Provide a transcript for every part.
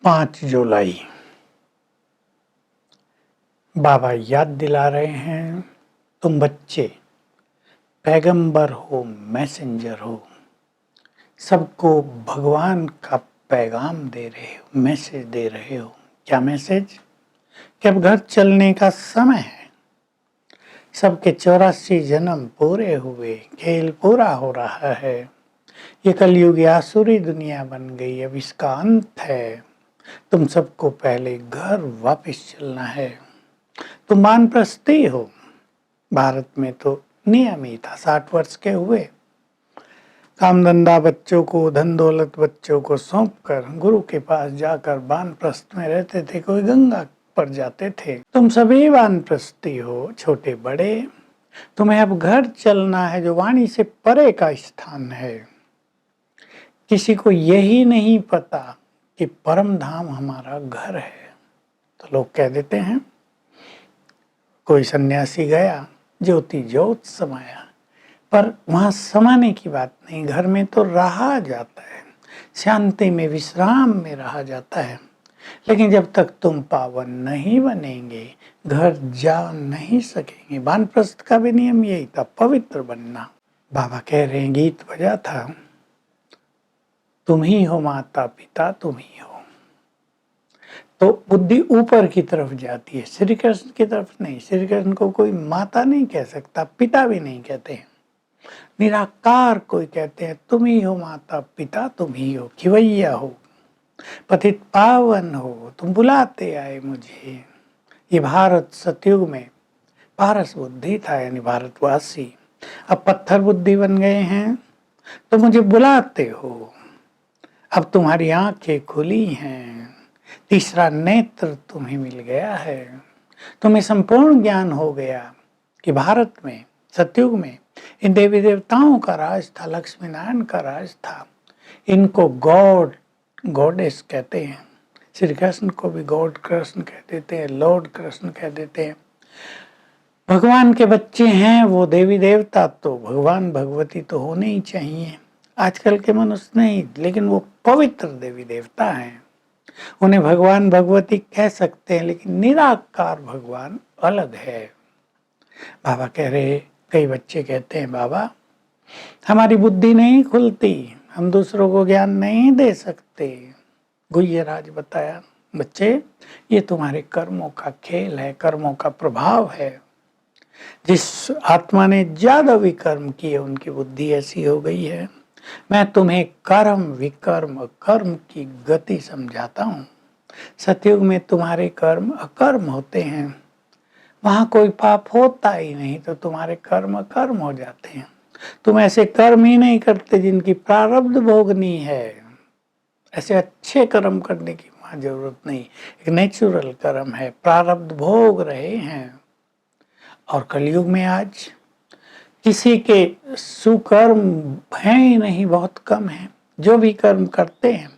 5 जुलाई बाबा याद दिला रहे हैं, तुम बच्चे पैगंबर हो, मैसेंजर हो, सबको भगवान का पैगाम दे रहे हो, मैसेज दे रहे हो। क्या मैसेज? कि अब घर चलने का समय है। सबके 84 जन्म पूरे हुए, खेल पूरा हो रहा है। ये कलयुग आसुरी दुनिया बन गई, अब इसका अंत है। तुम सबको पहले घर वापस चलना है। तुम वानप्रस्थी हो। भारत में तो नियम ही था, 60 वर्ष के हुए काम धंधा बच्चों को, धन दौलत बच्चों को सौंप कर गुरु के पास जाकर वानप्रस्थ में रहते थे। कोई गंगा पर जाते थे। तुम सभी वानप्रस्थी हो, छोटे बड़े। तुम्हें अब घर चलना है, जो वाणी से परे का स्थान है। किसी को यही नहीं पता कि परम धाम हमारा घर है। तो लोग कह देते हैं, कोई सन्यासी गया, ज्योति ज्योत समाया, पर वहां समाने की बात नहीं, घर में तो रहा जाता है, शांति में विश्राम में रहा जाता है। लेकिन जब तक तुम पावन नहीं बनेंगे, घर जा नहीं सकेंगे। वानप्रस्थ का भी नियम यही था, पवित्र बनना। बाबा कह रहे हैं, गीत बजा था, तुम ही हो माता पिता, तुम ही हो। तो बुद्धि ऊपर की तरफ जाती है, श्री कृष्ण की तरफ नहीं। श्री कृष्ण को कोई माता नहीं कह सकता, पिता भी नहीं कहते हैं। निराकार कोई कहते हैं, तुम ही हो माता पिता, तुम ही हो, खिवैया हो, पतित पावन हो, तुम बुलाते आए मुझे। ये भारत सतयुग में पारस बुद्धि था, यानी भारतवासी। अब पत्थर बुद्धि बन गए हैं, तो मुझे बुलाते हो। अब तुम्हारी आंखें खुली हैं, तीसरा नेत्र तुम्हें मिल गया है। तुम्हें संपूर्ण ज्ञान हो गया कि भारत में सतयुग में इन देवी देवताओं का राज था, लक्ष्मी नारायण का राज था। इनको गॉड गॉडेस कहते हैं। श्री कृष्ण को भी गॉड कृष्ण कह देते हैं, लॉर्ड कृष्ण कह देते हैं। भगवान के बच्चे हैं वो देवी देवता, तो भगवान भगवती तो होने ही चाहिए। आजकल के मनुष्य नहीं, लेकिन वो पवित्र देवी देवता हैं। उन्हें भगवान भगवती कह सकते हैं, लेकिन निराकार भगवान अलग है। बाबा कह रहे, कई बच्चे कहते हैं, बाबा हमारी बुद्धि नहीं खुलती, हम दूसरों को ज्ञान नहीं दे सकते। गुह्य राज बताया, बच्चे ये तुम्हारे कर्मों का खेल है, कर्मों का प्रभाव है। जिस आत्मा ने ज्यादा विकर्म किए, उनकी बुद्धि ऐसी हो गई है। मैं तुम्हें कर्म विकर्म कर्म की गति समझाता हूँ। सतयुग में तुम्हारे कर्म अकर्म होते हैं, वहां कोई पाप होता ही नहीं, तो तुम्हारे कर्म कर्म हो जाते हैं। तुम ऐसे कर्म ही नहीं करते जिनकी प्रारब्ध भोगनी है। ऐसे अच्छे कर्म करने की वहां जरूरत नहीं, एक नेचुरल कर्म है, प्रारब्ध भोग रहे हैं। और कलयुग में आज किसी के सुकर्म हैं ही नहीं, बहुत कम है। जो भी कर्म करते हैं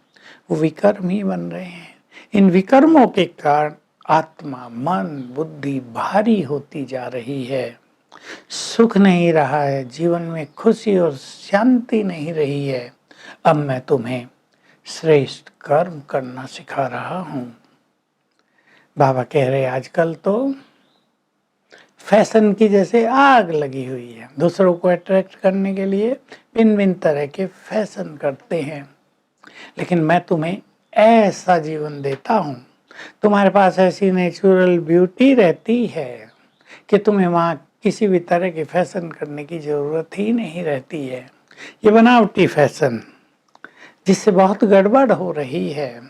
वो विकर्म ही बन रहे हैं। इन विकर्मों के कारण आत्मा, मन, बुद्धि भारी होती जा रही है। सुख नहीं रहा है, जीवन में खुशी और शांति नहीं रही है। अब मैं तुम्हें श्रेष्ठ कर्म करना सिखा रहा हूँ। बाबा कह रहे, आजकल तो फैशन की जैसे आग लगी हुई है। दूसरों को अट्रैक्ट करने के लिए भिन्न भिन्न तरह के फैशन करते हैं, लेकिन मैं तुम्हें ऐसा जीवन देता हूँ, तुम्हारे पास ऐसी नेचुरल ब्यूटी रहती है कि तुम्हें वहाँ किसी भी तरह के फैशन करने की जरूरत ही नहीं रहती है। ये बनावटी फैशन जिससे बहुत गड़बड़ हो रही है,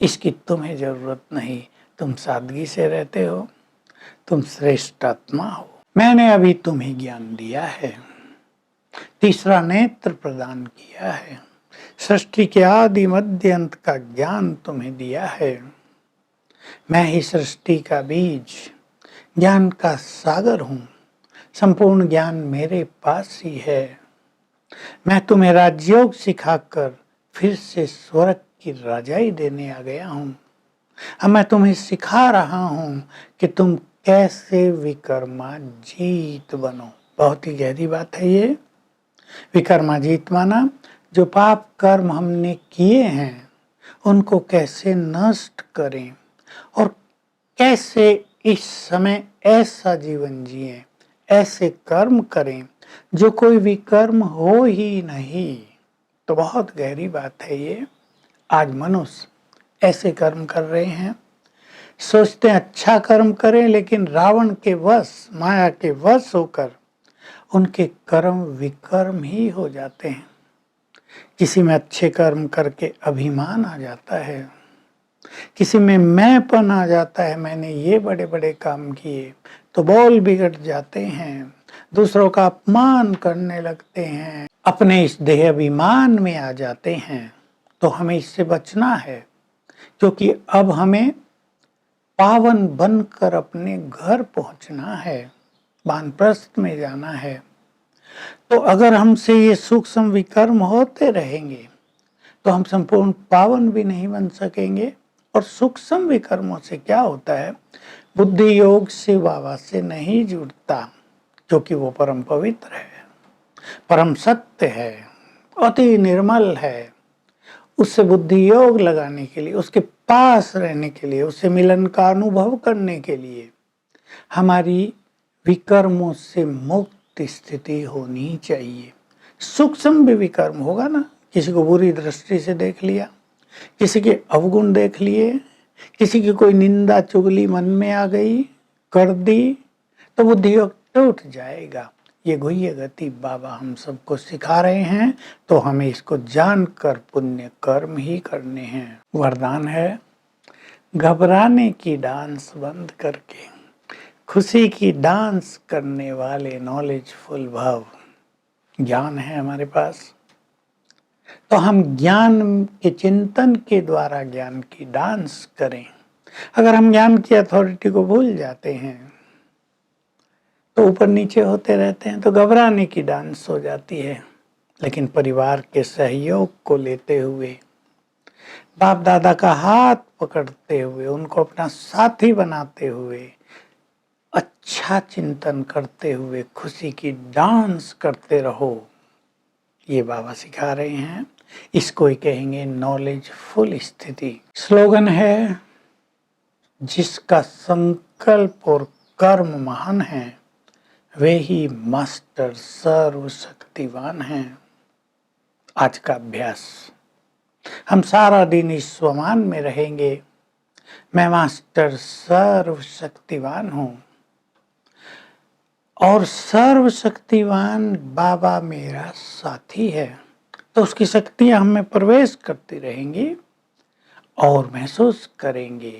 इसकी तुम्हें जरूरत नहीं। तुम सादगी से रहते हो, तुम श्रेष्ठ आत्मा हो। मैंने अभी तुम्हें ज्ञान दिया है, तीसरा नेत्र प्रदान किया है, सृष्टि के आदि मध्य अंत का ज्ञान तुम्हें दिया है। मैं ही सृष्टि का बीज, ज्ञान का सागर हूँ। संपूर्ण ज्ञान मेरे पास ही है। मैं तुम्हें राजयोग सिखाकर फिर से स्वर्ग की राजाई देने आ गया हूँ। अब मैं तुम्हें सिखा रहा हूँ कि तुम कैसे विकर्माजीत बनो। बहुत ही गहरी बात है ये। विकर्माजीत माना जो पाप कर्म हमने किए हैं उनको कैसे नष्ट करें और कैसे इस समय ऐसा जीवन जिएं, ऐसे कर्म करें जो कोई विकर्म हो ही नहीं। तो बहुत गहरी बात है ये। आज मनुष्य ऐसे कर्म कर रहे हैं, सोचते हैं अच्छा कर्म करें, लेकिन रावण के वश, माया के वश होकर उनके कर्म विकर्म ही हो जाते हैं। किसी में अच्छे कर्म करके अभिमान आ जाता है, किसी में मैंपन आ जाता है, मैंने ये बड़े बड़े काम किए, तो बोल बिगड़ जाते हैं, दूसरों का अपमान करने लगते हैं, अपने इस देह अभिमान में आ जाते हैं। तो हमें इससे बचना है, क्योंकि अब हमें पावन बनकर अपने घर पहुंचना है, वानप्रस्थ में जाना है। तो अगर हमसे ये सूक्ष्म विकर्म होते रहेंगे तो हम संपूर्ण पावन भी नहीं बन सकेंगे। और सूक्ष्म विकर्मों से क्या होता है, बुद्धि योग से बाबा से नहीं जुड़ता, क्योंकि वो परम पवित्र है, परम सत्य है, अति निर्मल है। उससे बुद्धि योग लगाने के लिए, उसके पास रहने के लिए, उससे मिलन का अनुभव करने के लिए हमारी विकर्मों से मुक्त स्थिति होनी चाहिए। सूक्ष्म भी विकर्म होगा ना, किसी को बुरी दृष्टि से देख लिया, किसी के अवगुण देख लिए, किसी की कोई निंदा चुगली मन में आ गई, कर दी, तो बुद्धि योग टूट जाएगा। ये गुह्य गति बाबा हम सबको सिखा रहे हैं, तो हमें इसको जानकर पुण्य कर्म ही करने हैं। वरदान है, घबराने की डांस बंद करके खुशी की डांस करने वाले नॉलेजफुल भाव। ज्ञान है हमारे पास, तो हम ज्ञान के चिंतन के द्वारा ज्ञान की डांस करें। अगर हम ज्ञान की अथॉरिटी को भूल जाते हैं तो ऊपर नीचे होते रहते हैं, तो घबराने की डांस हो जाती है। लेकिन परिवार के सहयोग को लेते हुए, बाप दादा का हाथ पकड़ते हुए, उनको अपना साथी बनाते हुए, अच्छा चिंतन करते हुए खुशी की डांस करते रहो। ये बाबा सिखा रहे हैं, इसको ही कहेंगे नॉलेजफुल स्थिति। स्लोगन है, जिसका संकल्प और कर्म महान है, वे ही मास्टर सर्वशक्तिवान हैं। आज का अभ्यास, हम सारा दिन इस स्वमान में रहेंगे, मैं मास्टर सर्वशक्तिवान हूं और सर्वशक्तिवान बाबा मेरा साथी है। तो उसकी शक्तियां हमें प्रवेश करती रहेंगी और महसूस करेंगे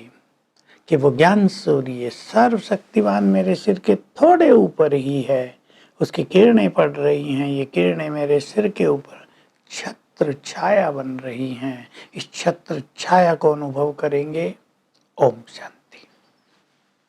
कि वो ज्ञान सूर्य सर्वशक्तिवान मेरे सिर के थोड़े ऊपर ही है, उसकी किरणें पड़ रही हैं, ये किरणें मेरे सिर के ऊपर छत्र छाया बन रही हैं। इस छत्र छाया को अनुभव करेंगे। ओम शांति।